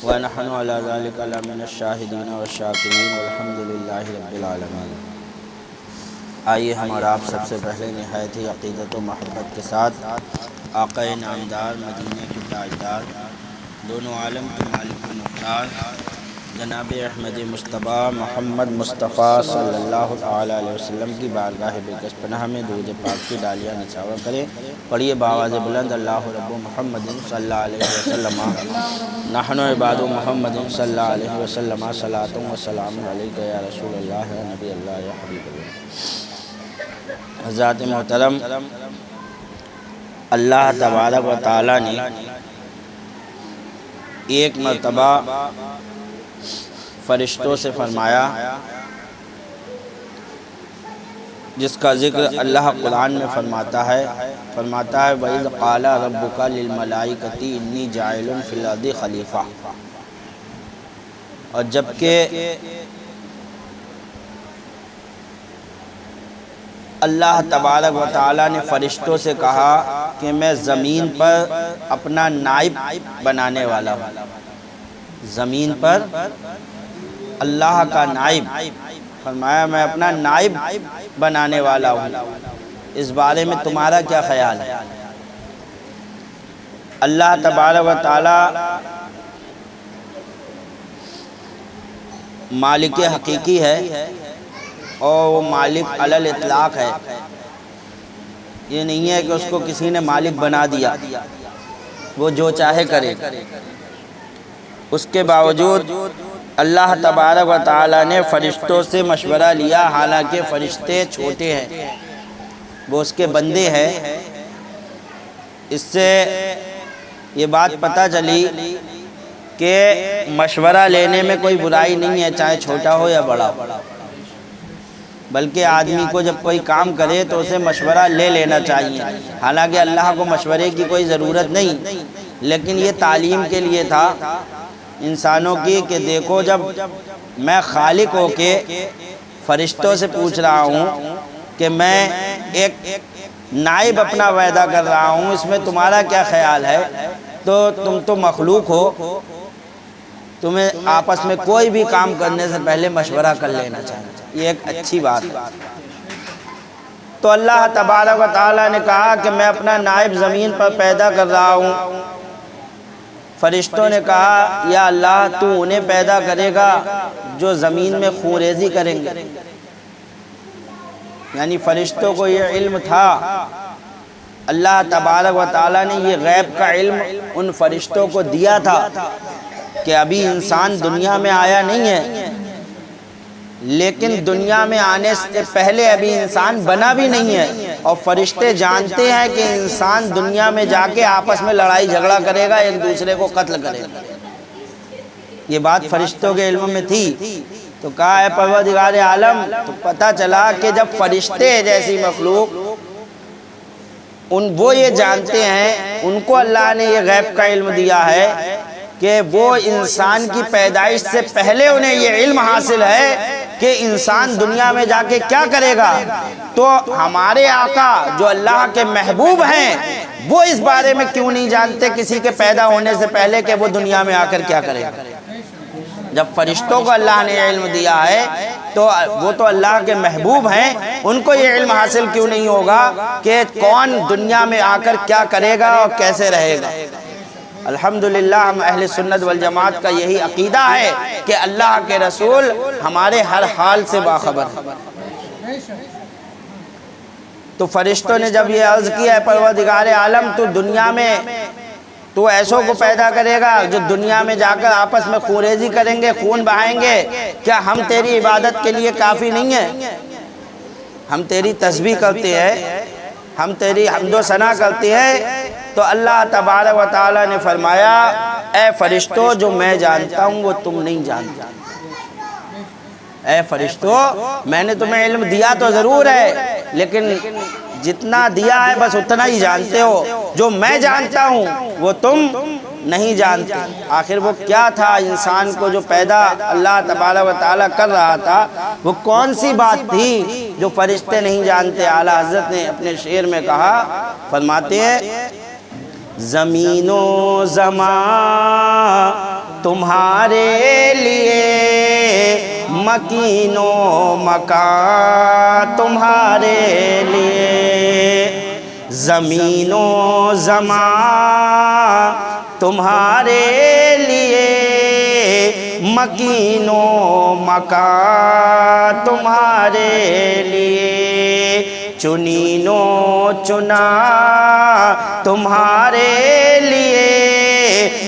ونحن على ذلك لمن الشاہدین والشاکرین والحمد للہ رب العالمین۔ آئیے ہم اور آپ سب سے پہلے نہایت ہی عقیدت و محبت کے ساتھ آقا نامدار، مدینے کے تاجدار، دونوں عالم کے مالک و مختار جناب احمد مصطفیٰ محمد مصطفیٰ صلی اللہ تعالیٰ علیہ وسلم کی بارگاہ بکش پناہ میں درود پاک کی ڈالیاں نچھاور کریں۔ پڑھیے بآواز بلند، اللہ رب محمد صلی اللہ علیہ وسلم نحن عباد محمد صلی اللہ علیہ وسلم صلاۃ و سلام علیک یا رسول اللہ یا نبی اللہ یا حبیب اللہ۔ حضرات محترم، اللہ تبارک و تعالیٰ نے ایک مرتبہ فرشتوں سے فرمایا، جس کا ذکر اللہ قرآن میں فرماتا ہے وَإِذْ قَالَ رَبُّكَ لِلْمَلَائِكَةِ إِنِّي جَاعِلٌ فِي الْأَرْضِ خلیفہ، اور جبکہ اللہ تبارک و تعالیٰ نے فرشتوں سے کہا کہ میں زمین پر اپنا نائب بنانے والا ہوں، زمین پر اللہ کا نائب، فرمایا میں اپنا نائب بنانے والا ہوں، اس بارے میں تمہارا کیا خیال ہے؟ اللہ تبارک و تعالیٰ مالک حقیقی ہے اور وہ مالک علی الاطلاق ہے۔ یہ نہیں ہے کہ اس کو کسی نے مالک بنا دیا، وہ جو چاہے کرے۔ اس کے باوجود اللہ تبارک و تعالیٰ نے فرشتوں سے مشورہ لیا، حالانکہ فرشتے چھوٹے ہیں، وہ اس کے بندے ہیں۔ اس سے یہ بات پتہ چلی کہ مشورہ لینے میں کوئی برائی نہیں ہے، چاہے چھوٹا ہو یا بڑا ہو، بلکہ آدمی کو جب کوئی کام کرے تو اسے مشورہ لے لینا چاہیے۔ حالانکہ اللہ کو مشورے کی کوئی ضرورت نہیں، لیکن یہ تعلیم کے لیے تھا انسانوں کی کہ دیکھو، جب میں خالق ہو کے فرشتوں سے پوچھ رہا ہوں کہ میں ایک نائب اپنا وعدہ کر رہا ہوں، اس میں تمہارا کیا خیال ہے؟ تو تم تو مخلوق ہو، تمہیں آپس میں کوئی بھی کام کرنے سے پہلے مشورہ کر لینا چاہیے، یہ ایک اچھی بات ہے۔ تو اللہ تبارک و تعالیٰ نے کہا کہ میں اپنا نائب زمین پر پیدا کر رہا ہوں۔ فرشتوں نے کہا یا اللہ تو انہیں پیدا کرے گا جو زمین میں خونریزی کریں گے، یعنی فرشتوں کو یہ علم تھا، اللہ تبارک و تعالیٰ نے یہ غیب کا علم ان فرشتوں کو دیا تھا کہ ابھی انسان دنیا میں آیا نہیں ہے، لیکن دنیا میں آنے سے پہلے ابھی انسان بنا بھی نہیں ہے، اور فرشتے جانتے ہیں کہ انسان دنیا میں جا کے آپس میں لڑائی جھگڑا کرے گا، ایک دوسرے کو قتل کرے گا۔ یہ بات فرشتوں کے علم میں تھی، تو کہا اے پروردگار عالم، تو پتہ چلا کہ جب فرشتے جیسی مخلوق وہ یہ جانتے ہیں، ان کو اللہ نے یہ غیب کا علم دیا ہے کہ وہ انسان کی پیدائش سے پہلے انہیں یہ علم حاصل ہے کہ انسان دنیا میں جا کے کیا کرے گا، تو ہمارے آقا جو اللہ کے محبوب ہیں وہ اس بارے میں کیوں نہیں جانتے کسی کے پیدا ہونے سے پہلے کہ وہ دنیا میں آ کر کیا کرے گا؟ جب فرشتوں کو اللہ نے علم دیا ہے تو وہ تو اللہ کے محبوب ہیں، ان کو یہ علم حاصل کیوں نہیں ہوگا کہ کون دنیا میں آ کر کیا کرے گا اور کیسے رہے گا؟ الحمدللہ ہم اہل سنت والجماعت کا یہی عقیدہ ہے کہ اللہ کے رسول ہمارے ہر حال سے باخبر ہیں۔ تو فرشتوں نے جب یہ عرض کیا ہے پروردگار عالم تو دنیا میں تو ایسوں کو پیدا کرے گا جو دنیا میں جا کر آپس میں خونریزی کریں گے، خون بہائیں گے، کیا ہم تیری عبادت کے لیے کافی نہیں ہیں؟ ہم تیری تسبیح کرتے ہیں، ہم تیری حمد و ثنا کرتے ہیں۔ تو اللہ تبارک و تعالیٰ نے فرمایا اے فرشتوں، جو میں جانتا ہوں وہ تم نہیں جانتے۔ اے فرشتوں، میں نے تمہیں علم دیا تو ضرور ہے، لیکن جتنا دیا ہے بس اتنا ہی جانتے ہو، جو میں جانتا ہوں وہ تم نہیں جانتے۔ آخر وہ کیا تھا انسان کو جو پیدا اللہ تبارک و تعالیٰ کر رہا تھا، وہ کون سی بات تھی جو فرشتے نہیں جانتے؟ اعلیٰ حضرت نے اپنے شعر میں کہا، فرماتے ہیں زمین و زمان تمہارے لیے مکین و مکان تمہارے لیے زمین و زمان تمہارے لیے مکین و مکان تمہارے لیے چنین و چنا تمہارے لیے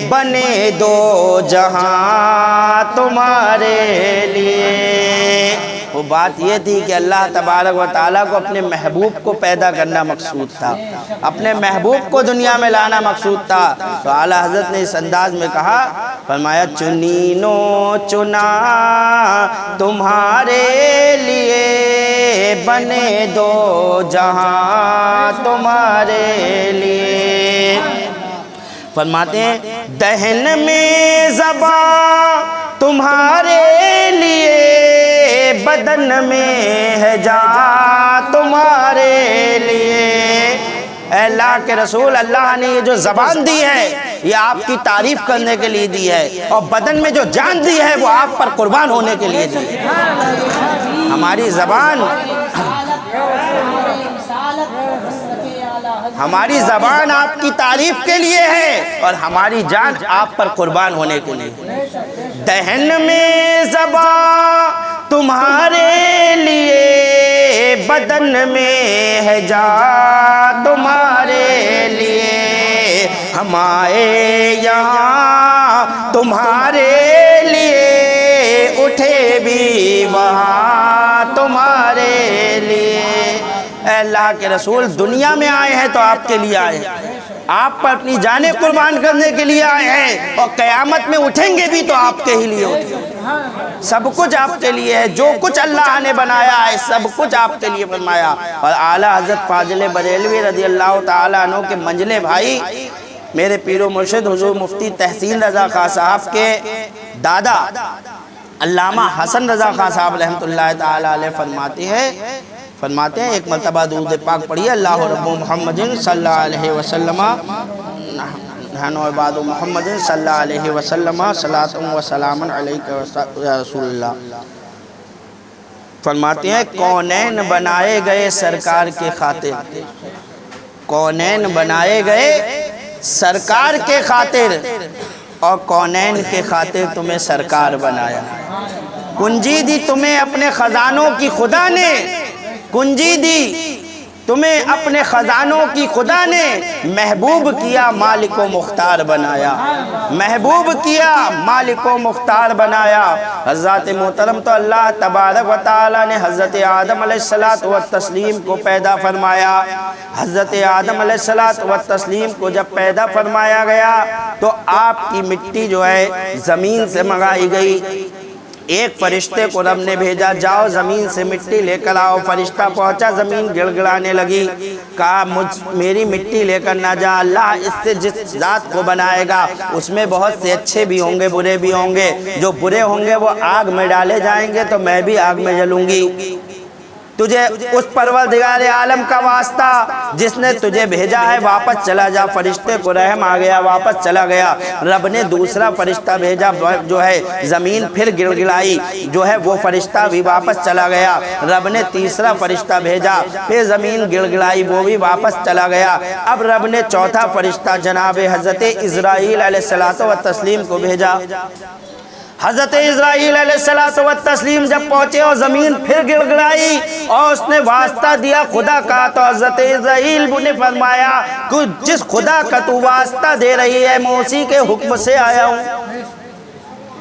بنے دو جہاں تمہارے لیے۔ وہ بات یہ تھی کہ اللہ تبارک و تعالیٰ کو اپنے محبوب کو پیدا کرنا مقصود تھا، اپنے محبوب کو دنیا میں لانا مقصود تھا۔ تو اعلیٰ حضرت نے اس انداز میں کہا، فرمایا چنین و چنا تمہارے لیے بنے دو جہاں تمہارے لیے۔ فرماتے ہیں دہن میں زبان تمہارے لیے بدن میں ہے جان تمہارے لیے۔ اے اللہ کے رسول، اللہ نے یہ جو زبان دی ہے یہ آپ کی تعریف کرنے کے لیے دی ہے، اور بدن میں جو جان دی ہے وہ آپ پر قربان ہونے کے لیے دی ہے۔ ہماری زبان آپ کی تعریف کے لیے ہے اور ہماری جان آپ پر قربان ہونے کے لیے۔ دہن میں زبان تمہارے لیے بدن میں ہے جان تمہارے لیے، ہم آئے یہاں تمہارے لیے اٹھے بھی وہاں تمہارے لیے۔ اے اللہ کے رسول، دنیا میں آئے ہیں تو آپ کے لیے آئے ہیں، آپ پر اپنی جانیں قربان کرنے کے لیے آئے ہیں، اور قیامت میں اٹھیں گے بھی تو آپ کے ہی لیے اٹھیں گے۔ سب کچھ آپ کے لیے ہے، جو کچھ اللہ نے بنایا ہے سب کچھ آپ کے لیے فرمایا۔ اور اعلیٰ حضرت فاضل بریلوی رضی اللہ تعالیٰ عنہ کے منجلے بھائی، میرے پیر و مرشد حضور مفتی تحسین رضا خان صاحب کے دادا علامہ حسن رضا خان صاحب رحمۃ اللہ تعالیٰ علیہ فرماتے ہیں ایک مرتبہ درود پاک پڑھیے، اللہ رب محمد صلی اللہ علیہ وسلم نحن عباد محمد صلی اللہ علیہ وسلم صلاۃ و سلام علیک یا رسول اللہ۔ فرماتے ہیں کونین بنائے گئے سرکار کے خاطر، کونین بنائے گئے سرکار کے خاطر، اور کونین کے خاطر تمہیں سرکار بنایا۔ کنجی دی تمہیں اپنے خزانوں کی خدا نے، کنجی دی تمہیں اپنے خزانوں کی خدا نے، محبوب کیا مالک و مختار بنایا، محبوب کیا مالک و مختار بنایا۔ حضرت محترم تو اللہ تبارک و تعالیٰ نے حضرت آدم علیہ السلام کو پیدا فرمایا۔ حضرت آدم علیہ السلام کو جب پیدا فرمایا گیا تو آپ کی مٹی جو ہے زمین سے منگائی گئی۔ ایک فرشتے کو رب نے بھیجا، جاؤ زمین سے مٹی لے کر آؤ۔ فرشتہ پہنچا، زمین گڑ گڑانے لگی، کہا میری مٹی لے کر نہ جا، اللہ اس سے جس ذات کو بنائے گا اس میں بہت سے اچھے بھی ہوں گے برے بھی ہوں گے، جو برے ہوں گے وہ آگ میں ڈالے جائیں گے تو میں بھی آگ میں جلوں گی۔ تجھے اس پروردگار عالم کا واسطہ جس نے تجھے بھیجا ہے واپس چلا جا۔ فرشتے کو رحم آ گیا، واپس چلا گیا۔ رب نے دوسرا فرشتہ بھیجا، جو ہے زمین پھر گڑ گڑائی، جو ہے وہ فرشتہ بھی واپس چلا گیا۔ رب نے تیسرا فرشتہ بھیجا، پھر زمین گڑ گڑائی، وہ بھی واپس چلا گیا۔ اب رب نے چوتھا فرشتہ جناب حضرت اسرائیل علیہ السلام کو بھیجا۔ حضرت اسرائیل علیہ السلام جب پہنچے اور زمین پھر گڑ گڑائی اور اس نے واسطہ دیا خدا کا، تو حضرت اسرائیل نے فرمایا کہ جس خدا کا تو واسطہ دے رہی ہے میں اسی کے حکم سے آیا ہوں،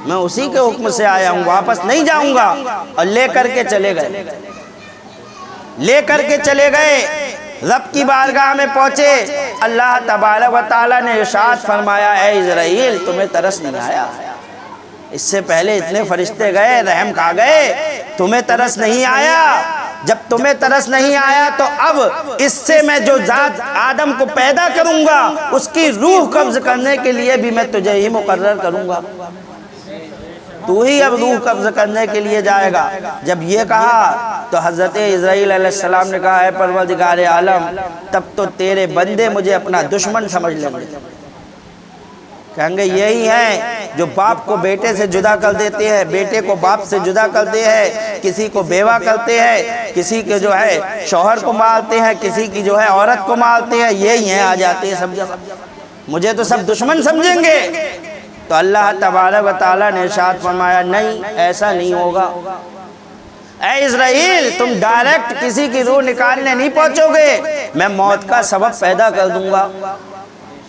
میں اسی کے حکم سے آیا ہوں، واپس نہیں جاؤں گا۔ اور لے کر کے چلے گئے، لے کر کے چلے گئے، رب کی بارگاہ میں پہنچے۔ اللہ تبارک و تعالیٰ نے ارشاد فرمایا، اے اسرائیل تمہیں ترس نہیں آیا؟ اس سے پہلے اتنے فرشتے گئے، رحم کھا گئے، تمہیں ترس نہیں آیا؟ جب تمہیں ترس نہیں آیا تو اب اس سے میں جو ذات آدم کو پیدا کروں گا اس کی روح قبض کرنے کے لیے بھی میں تجھے ہی مقرر کروں گا، تو ہی اب روح قبض کرنے کے لیے جائے گا۔ جب یہ کہا تو حضرت اسرائیل علیہ السلام نے کہا، اے پروردگار عالم تب تو تیرے بندے مجھے اپنا دشمن سمجھ لیں گے، کہیں گے یہی ہیں جو باپ کو بیٹے سے جدا کر دیتے ہیں، بیٹے کو باپ سے جدا کرتے ہیں، کسی کو بیوہ کرتے ہیں، کسی کے جو ہے شوہر کو مارتے ہیں، کسی کی جو ہے عورت کو مارتے ہیں، یہی ہیں آ جاتے ہیں سب جگہ، مجھے تو سب دشمن سمجھیں گے۔ تو اللہ تبارک و تعالیٰ نے ارشاد فرمایا نہیں، ایسا نہیں ہوگا۔ اے اسرائیل، تم ڈائریکٹ کسی کی روح نکالنے نہیں پہنچو گے، میں موت کا سبب پیدا کر دوں گا،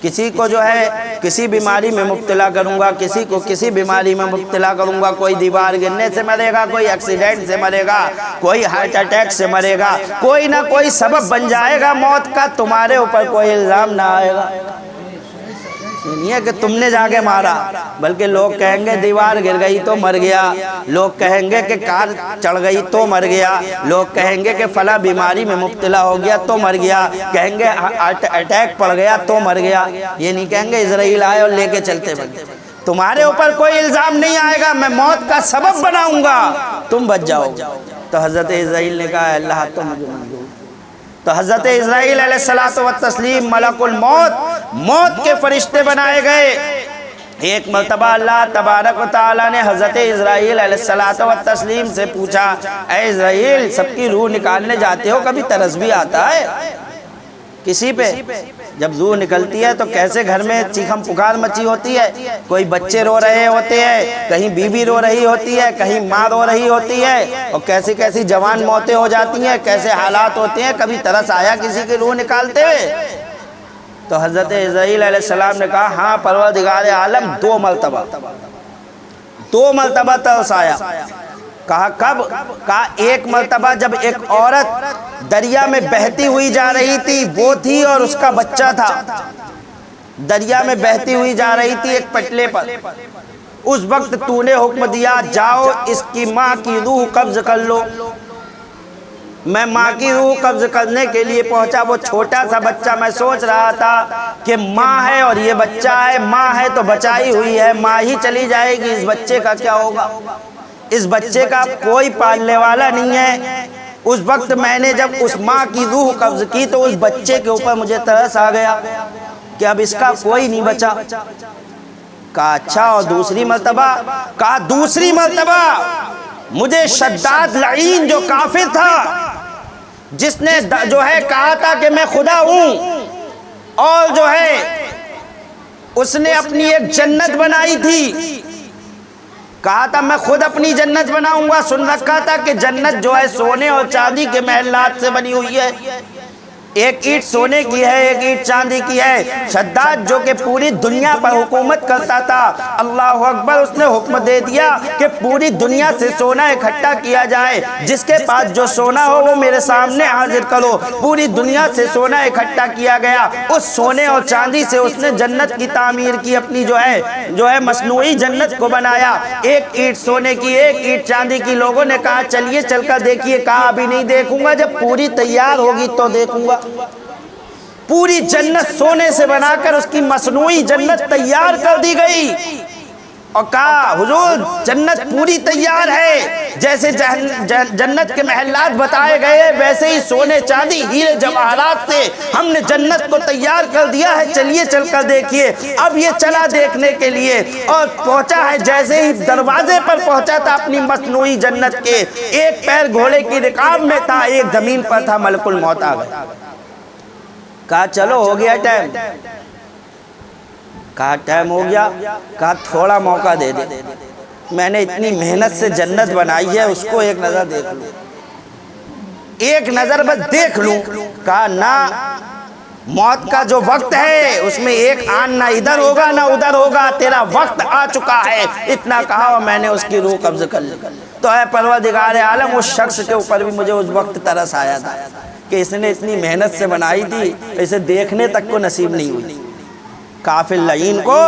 کسی کو جو ہے کسی بیماری میں مبتلا کروں گا، کسی کو کسی بیماری میں مبتلا کروں گا، کوئی دیوار گرنے سے مرے گا، کوئی ایکسیڈنٹ سے مرے گا، کوئی ہارٹ اٹیک سے مرے گا، کوئی نہ کوئی سبب بن جائے گا موت کا، تمہارے اوپر کوئی الزام نہ آئے گا۔ نہیں ہے کہ تم نے جا کے مارا، بلکہ لوگ کہیں گے دیوار گر گئی تو مر گیا، لوگ کہیں گے کہ کار چڑھ گئی تو مر گیا، لوگ کہیں گے کہ فلاں بیماری میں مبتلا ہو گیا تو مر گیا، کہیں گے اٹیک پڑ گیا تو مر گیا۔ یہ نہیں کہیں گے اسرائیل آئے اور لے کے چلتے بنے، تمہارے اوپر کوئی الزام نہیں آئے گا، میں موت کا سبب بناؤں گا، تم بچ جاؤ۔ تو حضرت اسرائیل نے کہا اللہ تو مجھے منظور۔ تو حضرت اسرائیل علیہ الصلوۃ والتسلیم ملک الموت، موت کے فرشتے بنائے گئے۔ ایک مرتبہ اللہ تبارک و تعالیٰ نے حضرت اسرائیل علیہ الصلوۃ والتسلیم سے پوچھا، اے اسرائیل، سب کی روح نکالنے جاتے ہو، کبھی ترس بھی آتا ہے کسی پہ؟ جب روح نکلتی ہے تو کیسے گھر میں چیخم پکار مچی ہوتی ہے، کوئی بچے رو رہے ہوتے ہیں، کہیں بیوی رو رہی ہوتی ہے، کہیں ماں رو رہی ہوتی ہے، اور کیسی کیسی جوان موتیں ہو جاتی ہیں، کیسے حالات ہوتے ہیں، کبھی ترس آیا کسی کی روح نکالتے ہوئے؟ تو حضرت اسرائیل علیہ السلام نے کہا ہاں پروردگار عالم، 2 مرتبہ ترس آیا۔ کہا کب؟ کہا ایک مرتبہ جب ایک عورت دریا میں بہتی ہوئی جا رہی تھی، وہ تھی اور اس کا بچہ تھا، دریا میں بہتی ہوئی جا رہی تھی ایک پٹلے پر، اس وقت تو نے حکم دیا جاؤ اس کی ماں کی روح قبض کر لو۔ میں ماں کی روح قبض کرنے کے لیے پہنچا، وہ چھوٹا سا بچہ، میں سوچ رہا تھا کہ ماں ہے اور یہ بچہ ہے، ماں ہے تو بچائی ہوئی ہے، ماں ہی چلی جائے گی، اس بچے کا کیا ہوگا؟ اس بچے کا کوئی پالنے والا نہیں ہے۔ اس وقت میں نے جب اس ماں کی روح قبض کی تو اس بچے کے اوپر مجھے ترس آ گیا کہ اب اس کا کوئی نہیں بچا۔ کہا اچھا، اور دوسری مرتبہ؟ کہا دوسری مرتبہ مجھے شداد لعین جو کافر تھا، جس نے جو ہے کہا تھا کہ میں خدا ہوں، اور جو ہے اس نے اپنی ایک جنت بنائی تھی، کہا تھا میں خود اپنی جنت بناؤں گا، سن رکھا تھا کہ جنت جو ہے سونے اور چاندی کے محلات سے بنی ہوئی ہے، ایک اینٹ سونے کی ہے، ایک اینٹ چاندی کی ہے۔ شداد جو کہ پوری دنیا پر حکومت کرتا تھا، اللہ اکبر، اس نے حکم دے دیا کہ پوری دنیا سے سونا اکٹھا کیا جائے، جس کے پاس جو سونا ہو وہ میرے سامنے حاضر کرو۔ پوری دنیا سے سونا اکٹھا کیا گیا، اس سونے اور چاندی سے اس نے جنت کی تعمیر کی، اپنی جو ہے مصنوعی جنت کو بنایا، ایک اینٹ سونے کی، ایک اینٹ چاندی کی۔ لوگوں نے کہا چلیے چل کر دیکھیے، کہا ابھی نہیں دیکھوں گا، جب پوری تیار ہوگی تو دیکھوں گا۔ پوری جنت سونے سے بنا کر اس کی مصنوعی جنت تیار کر دی گئی، اور کہا حضور جنت پوری تیار ہے، جیسے جنت کے محلات بتائے گئے ویسے ہی سونے چاندی ہیرے جواہرات سے ہم نے جنت کو تیار کر دیا ہے، چلیے چل کر دیکھیے۔ اب یہ چلا دیکھنے کے لیے اور پہنچا ہے، جیسے ہی دروازے پر پہنچا تھا اپنی مصنوعی جنت کے، ایک پیر گھوڑے کی رکاب میں تھا، ایک زمین پر تھا، ملک الموت آ گیا۔ کہا چلو ہو گیا ٹائم، کہا ٹائم ہو گیا، کہا تھوڑا موقع دے دے، میں نے اتنی محنت سے جنت بنائی ہے، اس کو ایک نظر دیکھ لوں، ایک نظر بس دیکھ لوں۔ کہا نہ، موت کا جو وقت ہے اس میں ایک آن نہ ادھر ہوگا نہ ادھر ہوگا، تیرا وقت آ چکا ہے، اتنا کہا اور میں نے اس کی روح قبض کر لی۔ تو اے پروردگار عالم، اس شخص کے اوپر بھی مجھے اس وقت ترس آیا تھا کہ اس نے اتنی محنت سے بنائی تھی، اسے دیکھنے تک کو نصیب نہیں ہوئی، کافر لعین کو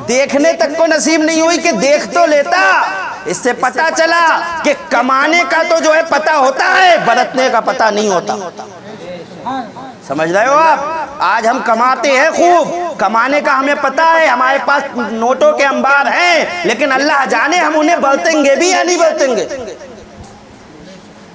دیکھنے تک کو نصیب نہیں ہوئی کہ دیکھ تو لیتا۔ اس سے پتہ چلا کہ کمانے کا تو جو ہے پتہ ہوتا ہے، برتنے کا پتہ نہیں ہوتا۔ سمجھ رہے ہو آپ؟ آج ہم کماتے ہیں خوب، کمانے کا ہمیں پتہ ہے، ہمارے پاس نوٹوں کے انبار ہیں، لیکن اللہ جانے ہم انہیں برتیں گے بھی یا نہیں برتیں گے۔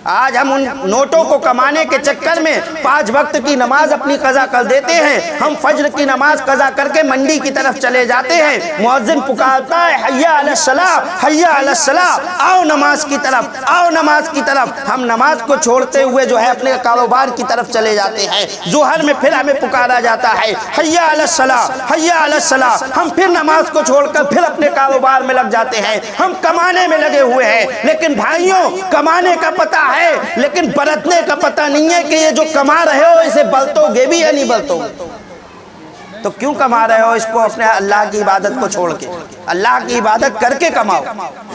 آج ہم ان نوٹوں کو کمانے کے چکر میں 5 وقت کی نماز اپنی قضا کر دیتے ہیں. ہم فجر کی نماز قضا کر کے منڈی کی طرف چلے جاتے ہیں. مؤذن پکارتا ہے حیا علی الصلاۃ حیا علی الصلاۃ، آؤ نماز کی طرف، آؤ نماز کی طرف. ہم نماز کو چھوڑتے ہوئے جو ہے اپنے کاروبار کی طرف چلے جاتے ہیں. ظہر میں پھر ہمیں پکارا جاتا ہے حیا علی الصلاۃ حیا علی الصلاۃ. ہم پھر نماز کو چھوڑ کر پھر اپنے کاروبار میں لگ جاتے ہیں. ہم کمانے میں لگے ہوئے ہیں. لیکن بھائیوں، کمانے کا پتہ ہے لیکن برتنے کا پتہ نہیں ہے کہ یہ جو کما رہے ہو اسے برتو گے بھی یا نہیں برتو گے. تو کیوں کما رہے ہو اس کو اپنے اللہ کی عبادت کو چھوڑ کے؟ اللہ کی عبادت کر کے کماؤ.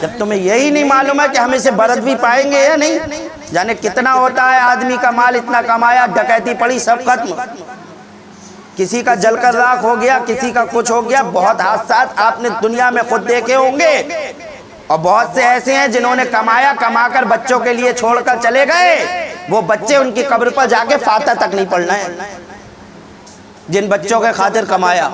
جب تمہیں یہی نہیں معلوم ہے کہ ہم اسے برت بھی پائیں گے یا نہیں. جانے کتنا ہوتا ہے آدمی کا مال اتنا کمایا، ڈکیتی پڑی، سب ختم. کسی کا جل کر راکھ ہو گیا، کسی کا کچھ ہو گیا. بہت حادثات آپ نے دنیا میں خود دیکھے ہوں گے. اور بہت سے ایسے ہیں جنہوں نے کمایا، کما کر بچوں کے لیے چھوڑ کر چلے گئے. وہ بچے ان کی قبر پر جا کے فاتحہ تک نہیں پڑھنا ہے. جن بچوں کے خاطر کمایا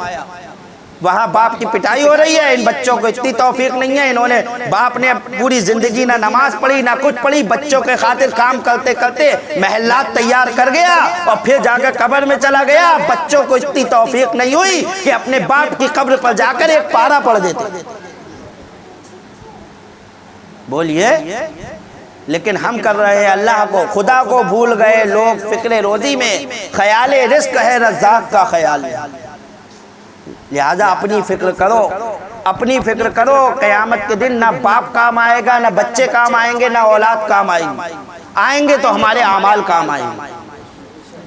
وہاں باپ کی پٹائی ہو رہی ہے. ان بچوں کو اتنی توفیق نہیں ہے. انہوں نے باپ نے پوری زندگی نہ نماز پڑھی نہ کچھ پڑھی. بچوں کے خاطر کام کرتے کرتے محلات تیار کر گیا اور پھر جا کر قبر میں چلا گیا. بچوں کو اتنی توفیق نہیں ہوئی کہ اپنے باپ کی قبر پر جا کر ایک پارہ پڑھ دیتے. بولیے. لیکن ہم کر رہے ہیں اللہ کو، خدا کو بھول گئے لوگ فکر روزی میں. خیال رزق ہے رزاق کا خیال. لہذا اپنی فکر کرو، اپنی فکر کرو. قیامت کے دن نہ باپ کام آئے گا، نہ بچے کام آئیں گے، نہ اولاد کام آئیں گے. آئیں گے تو ہمارے اعمال کام آئیں گے.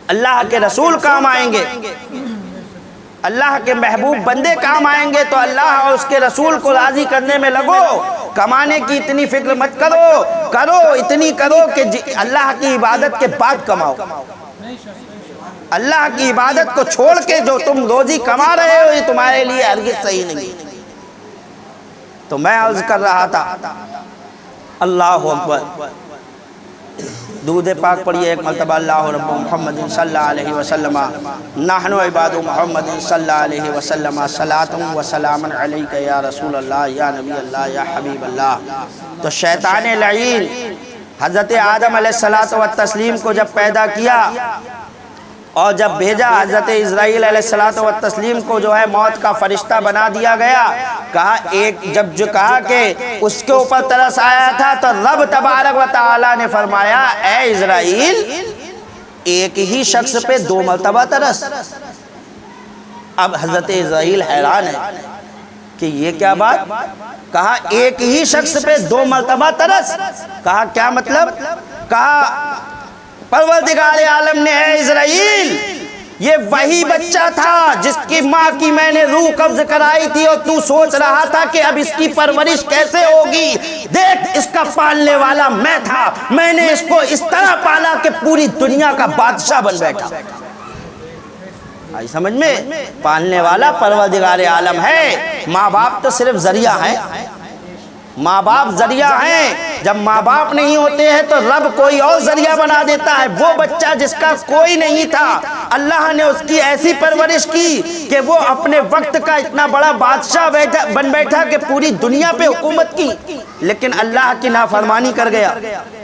اللہ کے رسول کام آئیں گے، اللہ کے محبوب بندے کام آئیں گے. تو اللہ اور اس کے رسول کو راضی کرنے میں لگو. کمانے کی اتنی فکر مت کرو اتنی کرو کہ اللہ کی عبادت کے بعد کماؤ. اللہ کی عبادت کو چھوڑ کے جو تم روزی کما رہے ہو یہ تمہارے لیے ہرگز صحیح نہیں. تو میں عرض کر رہا تھا اللہ اکبر. درود پاک پڑھیے ایک مرتبہ. اللہ رب محمد صلی اللہ علیہ وسلم نحن عباد محمد صلی اللہ علیہ وسلم صلاۃ و سلام علیک یا رسول اللہ یا نبی اللہ یا حبیب اللہ. تو شیطان لعین حضرت آدم علیہ السلام کو جب پیدا کیا اور جب بھیجا، حضرت اسرائیل علیہ السلام کو جو ہے موت کا فرشتہ بنا دیا گیا. کہا جو کہا کہ اس کے اوپر ترس آیا تھا تو رب تبارک و تعالی نے فرمایا اے اسرائیل ایک ہی شخص پہ 2 مرتبہ ترس. اب حضرت اسرائیل حیران ہے کہ یہ کیا بات. کہا ایک ہی شخص پہ 2 مرتبہ ترس. کہا کیا مطلب. کہا پروردگار عالم نے اے اسرائیل یہ وہی بچہ تھا جس کی ماں کی میں نے روح قبض کرائی تھی اور تو سوچ رہا تھا کہ اب اس کی پرورش کیسے ہوگی. دیکھ اس کا پالنے والا میں تھا. میں نے اس کو اس طرح پالا کہ پوری دنیا کا بادشاہ بن بیٹھا. آئی سمجھ میں. پالنے والا پروردگار عالم ہے. ماں باپ تو صرف ذریعہ ہیں. ماں باپ ذریعہ ہیں. جب ماں باپ نہیں ہوتے ہیں تو رب کوئی اور ذریعہ بنا دیتا ہے. وہ بچہ جس کا کوئی نہیں تھا اللہ نے اس کی ایسی پرورش کی کہ وہ اپنے وقت کا اتنا بڑا بادشاہ بن بیٹھا کہ پوری دنیا پہ حکومت کی. لیکن اللہ کی نافرمانی کر گیا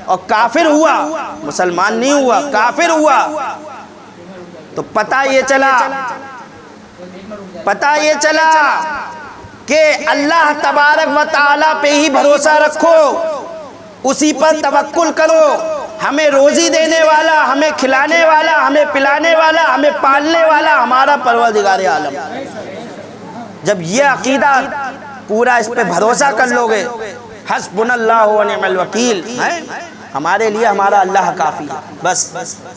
اور کافر ہوا. مسلمان نہیں ہوا، کافر ہوا. تو پتہ یہ چلا کہ اللہ تبارک و تعالیٰ پہ ہی بھروسہ رکھو، اسی پر توکل کرو. ہمیں روزی دینے والا، ہمیں کھلانے والا، ہمیں پلانے والا، ہمیں پالنے والا ہمارا پروردگار عالم. جب یہ عقیدہ پورا اس پہ بھروسہ کر لو گے حسبنا اللہ و نعم الوکیل، ہمارے لیے ہمارا اللہ کافی ہے بس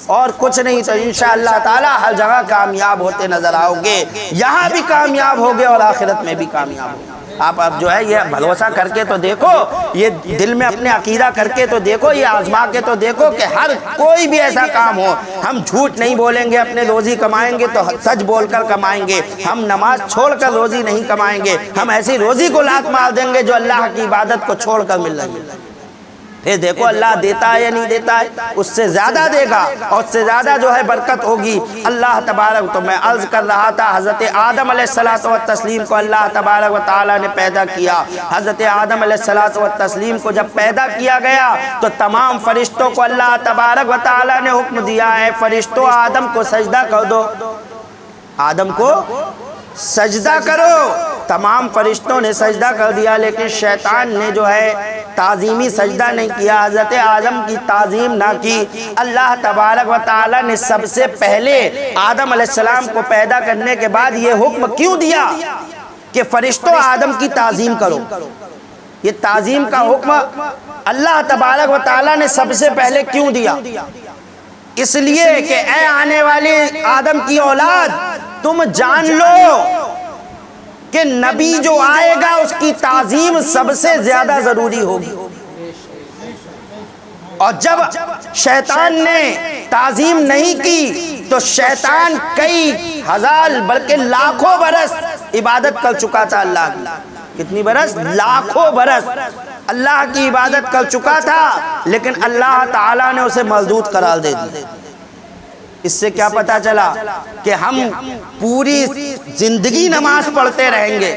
اور کچھ نہیں. تو انشاءاللہ تعالی ہر جگہ کامیاب ہوتے نظر آؤ گے. یہاں بھی کامیاب ہوگے اور آخرت میں بھی کامیاب ہوگے. آپ اب جو ہے یہ بھروسہ کر کے تو دیکھو، یہ دل میں اپنے عقیدہ کر کے تو دیکھو، یہ آزما کے تو دیکھو کہ ہر کوئی بھی ایسا کام ہو. ہم جھوٹ نہیں بولیں گے. اپنے روزی کمائیں گے تو سچ بول کر کمائیں گے. ہم نماز چھوڑ کر روزی نہیں کمائیں گے. ہم ایسی روزی کو لات مار دیں گے جو اللہ کی عبادت کو چھوڑ کر مل رہی ہے. پھر دیکھو اللہ دیتا ہے یا نہیں دیتا ہے، اس سے زیادہ دے گا اور اس سے زیادہ جو ہے برکت ہوگی اللہ تبارک۔ تو میں عرض کر رہا تھا حضرت آدم علیہ السلام کو اللہ تبارک و تعالیٰ نے پیدا کیا۔ حضرت آدم علیہ السلام کو جب پیدا کیا گیا تو تمام فرشتوں کو اللہ تبارک و تعالیٰ نے حکم دیا ہے فرشتوں آدم کو سجدہ کر دو، آدم کو سجدہ کرو۔ تمام فرشتوں نے سجدہ کر دیا، لیکن شیطان نے جو ہے تعظیمی سجدہ نہیں کیا، حضرت آدم کی تعظیم نہ کی۔ اللہ تبارک و تعالیٰ نے سب سے پہلے آدم علیہ السلام کو پیدا کرنے کے بعد یہ حکم کیوں دیا کہ فرشتوں آدم کی تعظیم کرو؟ یہ تعظیم کا حکم اللہ تبارک و تعالیٰ نے سب سے پہلے کیوں دیا؟ اس لیے کہ اے آنے والے آدم کی اولاد، تم جان لو کہ نبی جو آئے گا اس کی تعظیم سب سے زیادہ ضروری ہوگی۔ اور جب شیطان نے تعظیم نہیں کی تو شیطان کئی ہزار بلکہ لاکھوں برس عبادت کر چکا تھا اللہ کی۔ کتنی برس؟ لاکھوں برس اللہ کی عبادت کر چکا تھا، لیکن اللہ تعالیٰ نے اسے مردود قرار دے دی۔ اس سے کیا پتا چلا کہ ہم پوری زندگی نماز پڑھتے رہیں گے،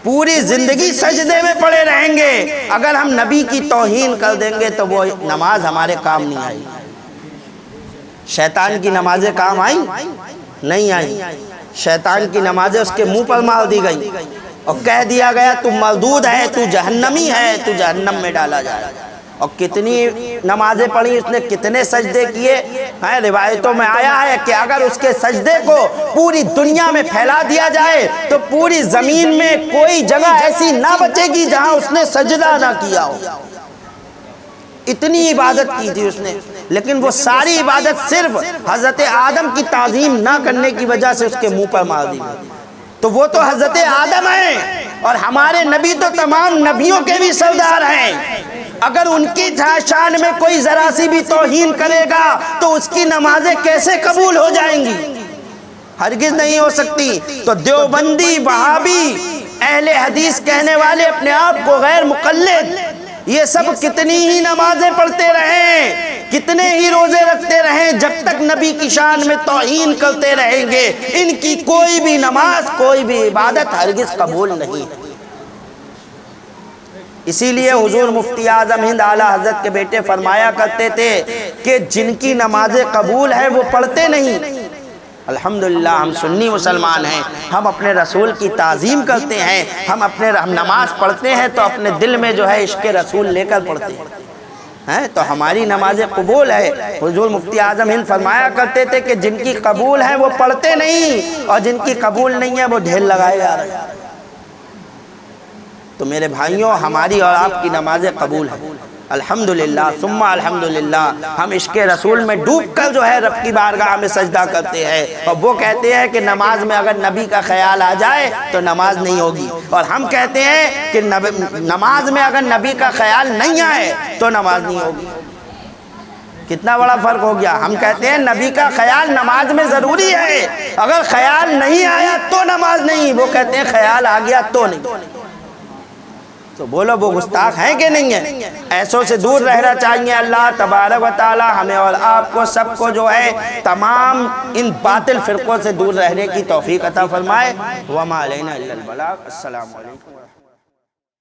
پوری زندگی سجدے میں پڑے رہیں گے، اگر ہم نبی کی توہین کر دیں گے تو وہ نماز ہمارے کام نہیں آئی۔ شیطان کی نمازیں کام آئیں؟ نہیں آئیں۔ شیطان کی نمازیں اس کے منہ پر مار دی گئی اور کہہ دیا گیا تو مردود ہے، تو جہنمی ہے، تو جہنم میں ڈالا جائے۔ اور کتنی نمازیں پڑھی اس نے، کتنے سجدے کیے ہیں۔ روایتوں میں آیا ہے کہ اگر اس کے سجدے کو پوری دنیا میں پھیلا دیا جائے تو پوری زمین میں کوئی جگہ ایسی نہ بچے گی جہاں اس نے سجدہ نہ کیا ہو۔ اتنی عبادت کی تھی اس نے، لیکن وہ ساری عبادت صرف حضرت آدم کی تعظیم نہ کرنے کی وجہ سے اس کے منہ پر مار دی۔ تو وہ تو حضرت آدم ہیں اور ہمارے نبی تو تمام نبیوں کے بھی سردار ہیں۔ اگر ان کی شان میں کوئی ذرا سی بھی توہین کرے گا تو اس کی نمازیں کیسے قبول ہو جائیں گی؟ ہرگز نہیں ہو سکتی۔ تو دیوبندی، وہابی، اہل حدیث کہنے والے اپنے آپ کو غیر مقلد، یہ سب کتنی ہی نمازیں پڑھتے رہیں، کتنے ہی روزے رکھتے رہیں، جب تک نبی کی شان میں توہین کرتے رہیں گے ان کی کوئی بھی نماز، کوئی بھی عبادت ہرگز قبول نہیں ہے۔ اسی لیے حضور مفتی اعظم ہند اعلیٰ حضرت کے بیٹے فرمایا کرتے تھے کہ جن کی نمازیں قبول ہیں وہ پڑھتے نہیں۔ الحمدللہ ہم سنی مسلمان ہیں، ہم اپنے رسول کی تعظیم کرتے ہیں، ہم نماز پڑھتے ہیں تو اپنے دل میں جو ہے عشق رسول لے کر پڑھتے ہیں، تو ہماری نمازیں قبول ہے۔ حضور مفتی اعظم ہند فرمایا کرتے تھے کہ جن کی قبول ہے وہ پڑھتے نہیں، اور جن کی قبول نہیں ہے وہ ڈھیل لگائے جا رہے ہیں۔ تو میرے بھائیوں، ہماری اور آپ کی نمازیں قبول ہیں الحمدللہ ثم الحمدللہ۔ ہم عشق رسول میں ڈوب کر جو ہے رب کی بارگاہ میں سجدہ کرتے ہیں، اور وہ کہتے ہیں کہ نماز میں اگر نبی کا خیال آ جائے تو نماز نہیں ہوگی، اور ہم کہتے ہیں کہ نماز میں اگر نبی کا خیال نہیں آئے تو نماز نہیں ہوگی۔ کتنا بڑا فرق ہو گیا۔ ہم کہتے ہیں نبی کا خیال نماز میں ضروری ہے، اگر خیال نہیں آیا تو نماز نہیں، وہ کہتے ہیں خیال آ گیا تو نہیں۔ تو بولو وہ گستاخ ہیں کہ نہیں ہیں؟ ایسوں سے دور رہنا چاہیے۔ اللہ تبارک و تعالی ہمیں اور آپ کو سب کو جو ہے تمام ان باطل فرقوں سے دور رہنے کی توفیق عطا فرمائے۔ وما علینا الا البلاغ۔ السلام علیکم۔